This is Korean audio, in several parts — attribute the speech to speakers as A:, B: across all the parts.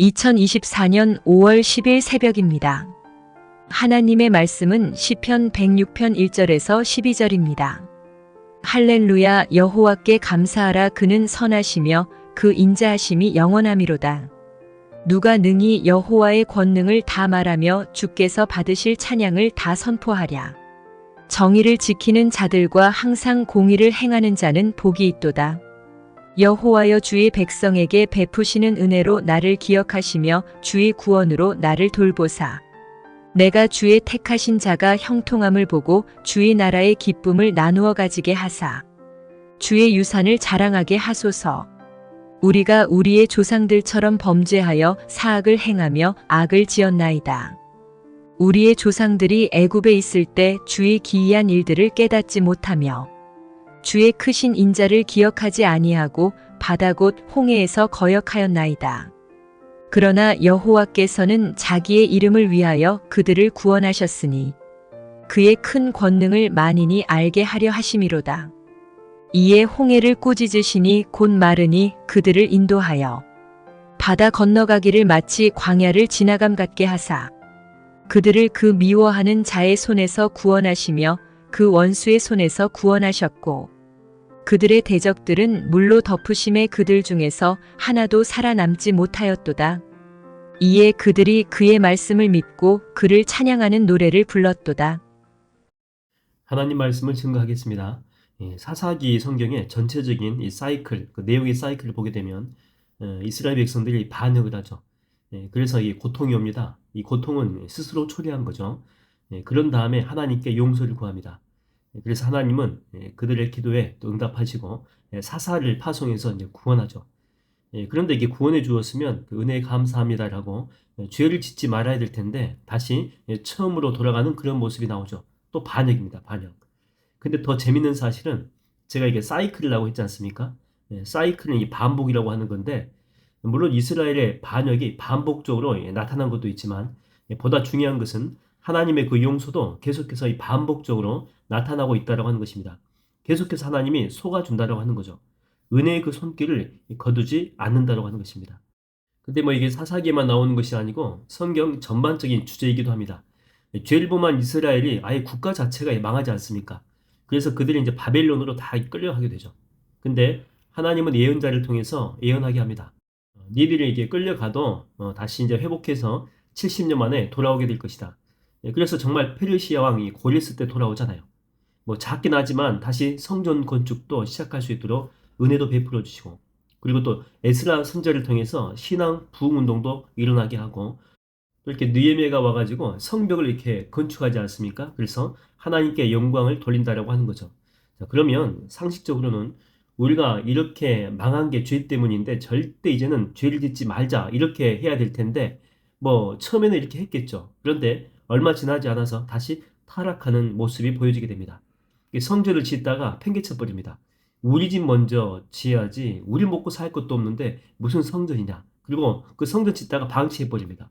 A: 2024년 5월 10일 새벽입니다. 하나님의 말씀은 시편 106편 1절에서 12절입니다. 할렐루야 여호와께 감사하라 그는 선하시며 그 인자하심이 영원하미로다. 누가 능히 여호와의 권능을 다 말하며 주께서 받으실 찬양을 다 선포하랴. 정의를 지키는 자들과 항상 공의를 행하는 자는 복이 있도다. 여호와여 주의 백성에게 베푸시는 은혜로 나를 기억하시며 주의 구원으로 나를 돌보사. 내가 주의 택하신 자가 형통함을 보고 주의 나라의 기쁨을 나누어 가지게 하사. 주의 유산을 자랑하게 하소서. 우리가 우리의 조상들처럼 범죄하여 사악을 행하며 악을 지었나이다. 우리의 조상들이 애굽에 있을 때 주의 기이한 일들을 깨닫지 못하며 주의 크신 인자를 기억하지 아니하고 바다 곧 홍해에서 거역하였나이다. 그러나 여호와께서는 자기의 이름을 위하여 그들을 구원하셨으니 그의 큰 권능을 만인이 알게 하려 하심이로다. 이에 홍해를 꾸짖으시니 곧 마르니 그들을 인도하여 바다 건너가기를 마치 광야를 지나감 같게 하사 그들을 그 미워하는 자의 손에서 구원하시며 그 원수의 손에서 구원하셨고 그들의 대적들은 물로 덮으심에 그들 중에서 하나도 살아남지 못하였도다. 이에 그들이 그의 말씀을 믿고 그를 찬양하는 노래를 불렀도다.
B: 하나님 말씀을 증거하겠습니다. 사사기 성경의 전체적인 이 사이클, 그 내용의 사이클을 보게 되면 이스라엘 백성들이 반역을 하죠. 그래서 이 고통이 옵니다. 이 고통은 스스로 초래한 거죠. 그런 다음에 하나님께 용서를 구합니다. 그래서 하나님은 그들의 기도에 또 응답하시고 사사를 파송해서 이제 구원하죠. 그런데 이게 구원해 주었으면 그 은혜에 감사합니다라고 죄를 짓지 말아야 될 텐데 다시 처음으로 돌아가는 그런 모습이 나오죠. 또 반역입니다. 반역. 근데 더 재밌는 사실은 제가 이게 사이클이라고 했지 않습니까? 사이클은 이 반복이라고 하는 건데 물론 이스라엘의 반역이 반복적으로 나타난 것도 있지만 보다 중요한 것은 하나님의 그 용서도 계속해서 이 반복적으로 나타나고 있다고 하는 것입니다. 계속해서 하나님이 속아준다고 하는 거죠. 은혜의 그 손길을 거두지 않는다고 하는 것입니다. 근데 뭐 이게 사사기에만 나오는 것이 아니고 성경 전반적인 주제이기도 합니다. 죄를 범한 이스라엘이 아예 국가 자체가 망하지 않습니까? 그래서 그들이 이제 바벨론으로 다 끌려가게 되죠. 근데 하나님은 예언자를 통해서 예언하게 합니다. 니들이 이게 끌려가도 다시 이제 회복해서 70년 만에 돌아오게 될 것이다. 그래서 정말 페르시아 왕이 고레스 때 돌아오잖아요. 뭐 작긴 하지만 다시 성전 건축도 시작할 수 있도록 은혜도 베풀어 주시고 그리고 또 에스라 선지자를 통해서 신앙 부흥 운동도 일어나게 하고 또 이렇게 느헤미야가 와가지고 성벽을 이렇게 건축하지 않습니까? 그래서 하나님께 영광을 돌린다라고 하는 거죠. 자, 그러면 상식적으로는 우리가 이렇게 망한 게 죄 때문인데 절대 이제는 죄를 짓지 말자 이렇게 해야 될 텐데 뭐 처음에는 이렇게 했겠죠. 그런데 얼마 지나지 않아서 다시 타락하는 모습이 보여지게 됩니다. 성전을 짓다가 팽개쳐 버립니다. 우리 집 먼저 지어야지 우리 먹고 살 것도 없는데 무슨 성전이냐. 그리고 그 성전 짓다가 방치해 버립니다.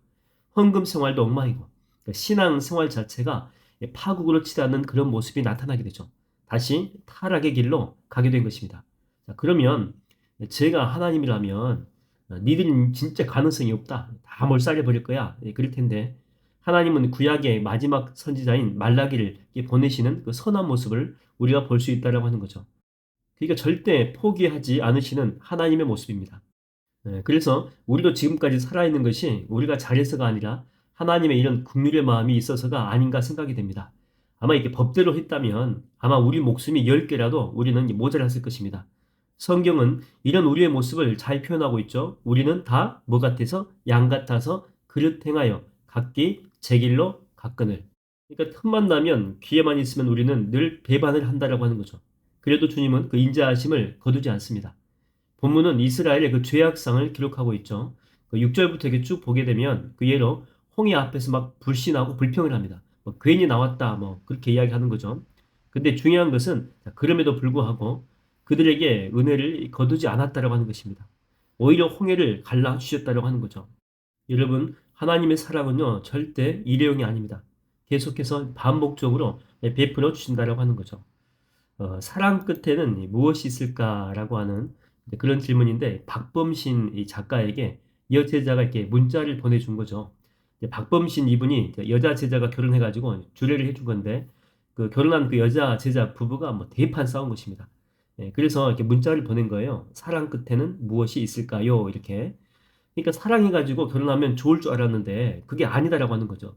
B: 헌금 생활도 엉망이고 그러니까 신앙 생활 자체가 파국으로 치닫는 그런 모습이 나타나게 되죠. 다시 타락의 길로 가게 된 것입니다. 자, 그러면 제가 하나님이라면 니들은 진짜 가능성이 없다. 다 몰살해 버릴 거야. 그럴 텐데 하나님은 구약의 마지막 선지자인 말라기를 보내시는 그 선한 모습을 우리가 볼 수 있다라고 하는 거죠. 그러니까 절대 포기하지 않으시는 하나님의 모습입니다. 그래서 우리도 지금까지 살아있는 것이 우리가 잘해서가 아니라 하나님의 이런 긍휼의 마음이 있어서가 아닌가 생각이 됩니다. 아마 이렇게 법대로 했다면 아마 우리 목숨이 10개라도 우리는 모자랐을 것입니다. 성경은 이런 우리의 모습을 잘 표현하고 있죠. 우리는 다 뭐 같아서 양 같아서 그릇 행하여 각기 제 길로 갔거늘. 그러니까 틈만 나면 기회만 있으면 우리는 늘 배반을 한다라고 하는 거죠. 그래도 주님은 그 인자하심을 거두지 않습니다. 본문은 이스라엘의 그 죄악상을 기록하고 있죠. 그 6절부터 이렇게 쭉 보게 되면 그 예로 홍해 앞에서 막 불신하고 불평을 합니다. 뭐 괜히 나왔다 뭐 그렇게 이야기하는 거죠. 근데 중요한 것은 그럼에도 불구하고 그들에게 은혜를 거두지 않았다라고 하는 것입니다. 오히려 홍해를 갈라 주셨다라고 하는 거죠. 여러분 하나님의 사랑은요 절대 일회용이 아닙니다. 계속해서 반복적으로 베풀어 주신다라고 하는 거죠. 사랑 끝에는 무엇이 있을까라고 하는 그런 질문인데 박범신 이 작가에게 여제자가 이렇게 문자를 보내준 거죠. 박범신 이분이 여자 제자가 결혼해가지고 주례를 해준 건데 그 결혼한 그 여자 제자 부부가 뭐 대판 싸운 것입니다. 그래서 이렇게 문자를 보낸 거예요. 사랑 끝에는 무엇이 있을까요? 이렇게. 그러니까 사랑해가지고 결혼하면 좋을 줄 알았는데 그게 아니다라고 하는 거죠.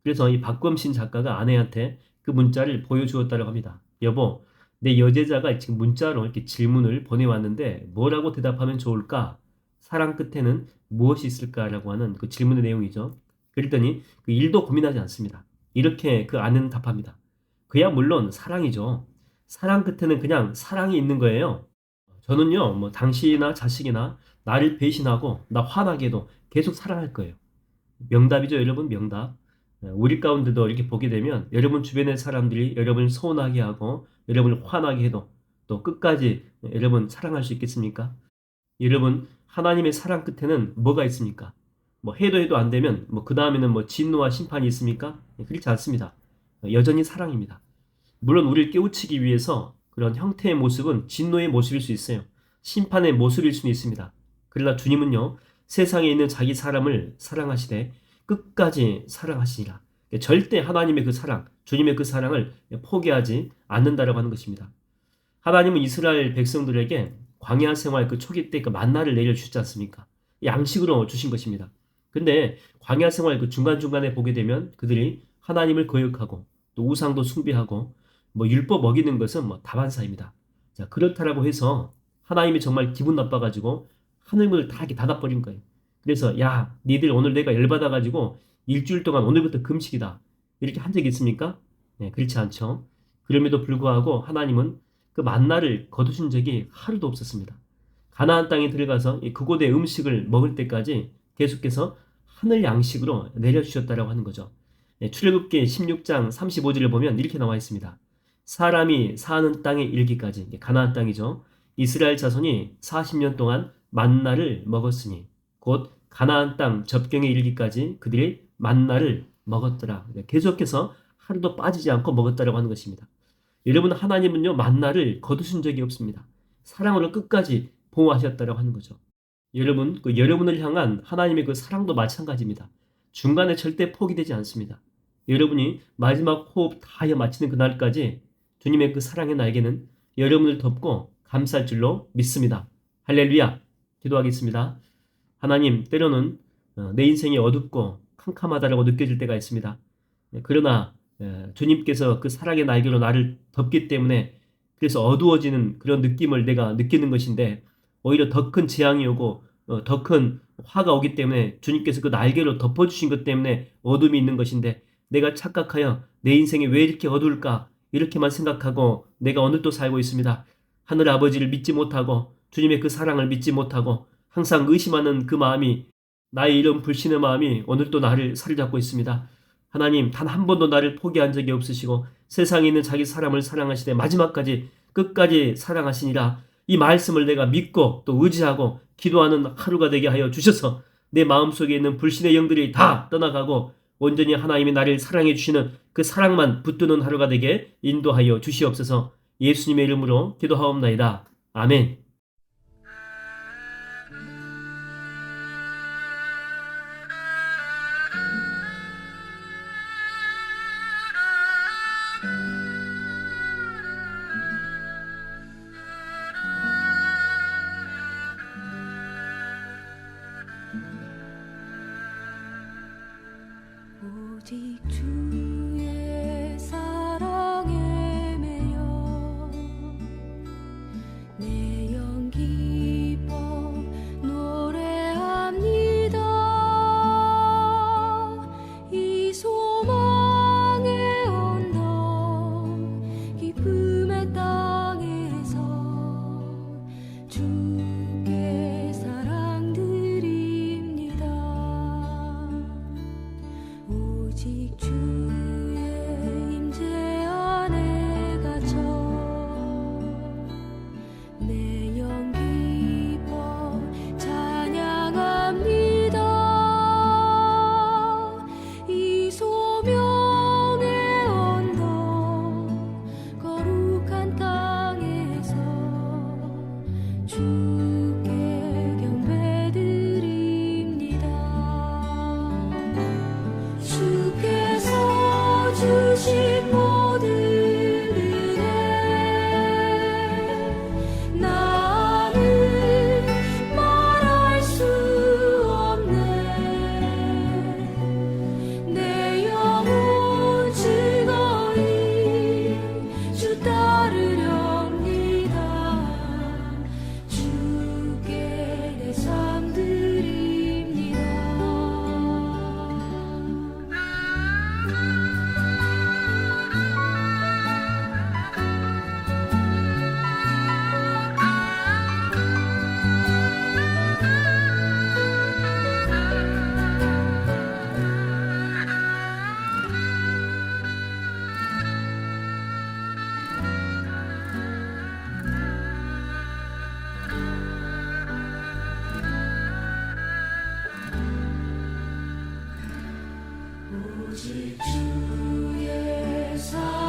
B: 그래서 이 박범신 작가가 아내한테 그 문자를 보여주었다고 합니다. 여보, 내 여제자가 지금 문자로 이렇게 질문을 보내왔는데 뭐라고 대답하면 좋을까? 사랑 끝에는 무엇이 있을까라고 하는 그 질문의 내용이죠. 그랬더니 그 일도 고민하지 않습니다. 이렇게 그 아내는 답합니다. 그야 물론 사랑이죠. 사랑 끝에는 그냥 사랑이 있는 거예요. 저는요, 뭐 당신이나 자식이나 나를 배신하고 나 화나게 해도 계속 사랑할 거예요. 명답이죠, 여러분, 명답. 우리 가운데도 이렇게 보게 되면 여러분 주변의 사람들이 여러분을 서운하게 하고 여러분을 화나게 해도 또 끝까지 여러분 사랑할 수 있겠습니까? 여러분, 하나님의 사랑 끝에는 뭐가 있습니까? 뭐 해도 안 되면 뭐 그 다음에는 뭐 진노와 심판이 있습니까? 그렇지 않습니다. 여전히 사랑입니다. 물론 우리를 깨우치기 위해서 그런 형태의 모습은 진노의 모습일 수 있어요. 심판의 모습일 수는 있습니다. 그러나 주님은요, 세상에 있는 자기 사람을 사랑하시되 끝까지 사랑하시니라. 절대 하나님의 그 사랑, 주님의 그 사랑을 포기하지 않는다라고 하는 것입니다. 하나님은 이스라엘 백성들에게 광야 생활 그 초기 때 그 만나를 내려주셨지 않습니까? 양식으로 주신 것입니다. 근데 광야 생활 그 중간중간에 보게 되면 그들이 하나님을 거역하고 또 우상도 숭배하고 뭐 율법 어기는 것은 뭐 다반사입니다. 자, 그렇다라고 해서 하나님이 정말 기분 나빠가지고 하늘문을 다 이렇게 닫아버린 거예요. 그래서 야, 니들 오늘 내가 열받아가지고 일주일 동안 오늘부터 금식이다. 이렇게 한 적이 있습니까? 네, 그렇지 않죠. 그럼에도 불구하고 하나님은 그 만나를 거두신 적이 하루도 없었습니다. 가나안 땅에 들어가서 그곳의 음식을 먹을 때까지 계속해서 하늘 양식으로 내려주셨다라고 하는 거죠. 출애굽기 16장 35절을 보면 이렇게 나와 있습니다. 사람이 사는 땅에 이르기까지, 가나안 땅이죠. 이스라엘 자손이 40년 동안 만나를 먹었으니 곧 가나안 땅 접경에 이르기까지 그들이 만나를 먹었더라. 계속해서 하루도 빠지지 않고 먹었다라고 하는 것입니다. 여러분, 하나님은요, 만나를 거두신 적이 없습니다. 사랑으로 끝까지 보호하셨다라고 하는 거죠. 여러분, 그 여러분을 향한 하나님의 그 사랑도 마찬가지입니다. 중간에 절대 포기되지 않습니다. 여러분이 마지막 호흡 다하여 마치는 그날까지 주님의 그 사랑의 날개는 여러분을 덮고 감쌀 줄로 믿습니다. 할렐루야! 기도하겠습니다. 하나님, 때로는 내 인생이 어둡고 캄캄하다라고 느껴질 때가 있습니다. 그러나 주님께서 그 사랑의 날개로 나를 덮기 때문에 그래서 어두워지는 그런 느낌을 내가 느끼는 것인데 오히려 더 큰 재앙이 오고 더 큰 화가 오기 때문에 주님께서 그 날개로 덮어주신 것 때문에 어둠이 있는 것인데 내가 착각하여 내 인생이 왜 이렇게 어두울까 이렇게만 생각하고 내가 오늘도 살고 있습니다. 하늘 아버지를 믿지 못하고 주님의 그 사랑을 믿지 못하고 항상 의심하는 그 마음이 나의 이런 불신의 마음이 오늘도 나를 사로잡고 있습니다. 하나님, 단 한 번도 나를 포기한 적이 없으시고 세상에 있는 자기 사람을 사랑하시되 마지막까지 끝까지 사랑하시니라. 이 말씀을 내가 믿고 또 의지하고 기도하는 하루가 되게 하여 주셔서 내 마음속에 있는 불신의 영들이 다 떠나가고 온전히 하나님이 나를 사랑해 주시는 그 사랑만 붙드는 하루가 되게 인도하여 주시옵소서. 예수님의 이름으로 기도하옵나이다. 아멘.
C: 오직 주의 사랑에 매여 내 영 기뻐 노래합니다. 이 소망의 언덕 기쁨의 땅에서 주께 사랑 드립니다. 오직 주 주신 모든 은혜 나는 말할 수 없네 내 영혼 즐거이 주 따르렵니다 주께 내 삶 드립니다 오직 주의 사랑